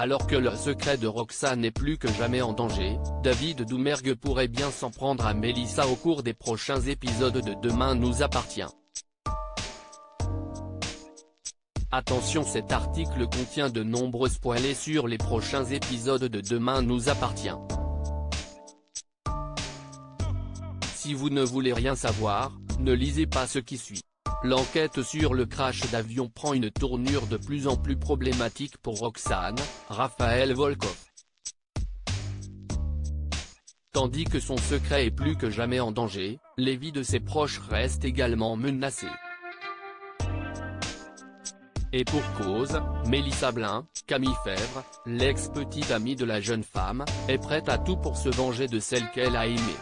Alors que le secret de Roxane est plus que jamais en danger, David Doumergue pourrait bien s'en prendre à Mélissa au cours des prochains épisodes de Demain nous appartient. Attention, cet article contient de nombreux spoilers sur les prochains épisodes de Demain nous appartient. Si vous ne voulez rien savoir, ne lisez pas ce qui suit. L'enquête sur le crash d'avion prend une tournure de plus en plus problématique pour Roxane, Raphaël Volkov. Tandis que son secret est plus que jamais en danger, les vies de ses proches restent également menacées. Et pour cause, Mélissa Blin, Camille Fèvre, l'ex-petite amie de la jeune femme, est prête à tout pour se venger de celle qu'elle a aimée.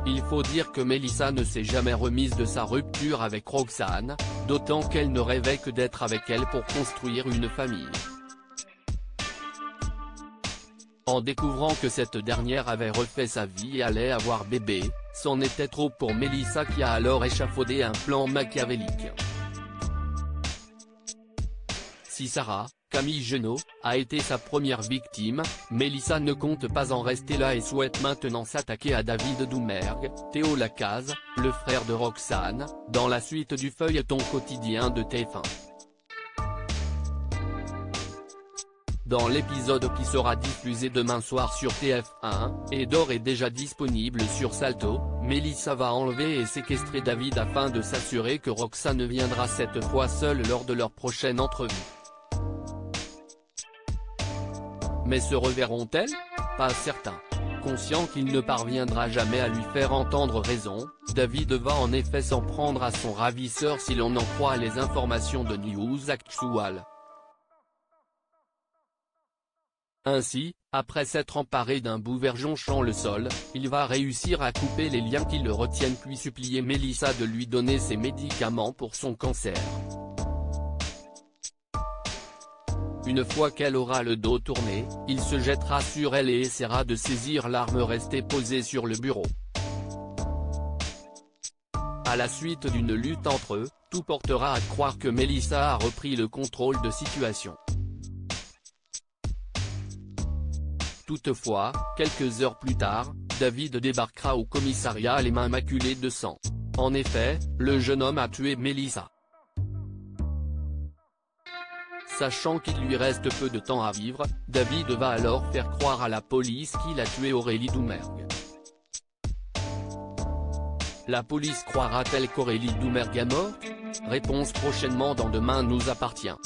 Il faut dire que Mélissa ne s'est jamais remise de sa rupture avec Roxane, d'autant qu'elle ne rêvait que d'être avec elle pour construire une famille. En découvrant que cette dernière avait refait sa vie et allait avoir bébé, c'en était trop pour Mélissa qui a alors échafaudé un plan machiavélique. Si Sarah, Camille Genot, a été sa première victime, Mélissa ne compte pas en rester là et souhaite maintenant s'attaquer à David Doumergue, Théo Lacaze, le frère de Roxane, dans la suite du feuilleton quotidien de TF1. Dans l'épisode qui sera diffusé demain soir sur TF1, et d'ores et déjà disponible sur Salto, Mélissa va enlever et séquestrer David afin de s'assurer que Roxane viendra cette fois seule lors de leur prochaine entrevue. Mais se reverront-elles? Pas certain. Conscient qu'il ne parviendra jamais à lui faire entendre raison, David va en effet s'en prendre à son ravisseur si l'on en croit les informations de News Actual. Ainsi, après s'être emparé d'un bouvert jonchant le sol, il va réussir à couper les liens qui le retiennent puis supplier Mélissa de lui donner ses médicaments pour son cancer. Une fois qu'elle aura le dos tourné, il se jettera sur elle et essaiera de saisir l'arme restée posée sur le bureau. À la suite d'une lutte entre eux, tout portera à croire que Mélissa a repris le contrôle de situation. Toutefois, quelques heures plus tard, David débarquera au commissariat les mains maculées de sang. En effet, le jeune homme a tué Mélissa. Sachant qu'il lui reste peu de temps à vivre, David va alors faire croire à la police qu'il a tué Aurélie Doumergue. La police croira-t-elle qu'Aurélie Doumergue est morte? Réponse prochainement dans Demain nous appartient.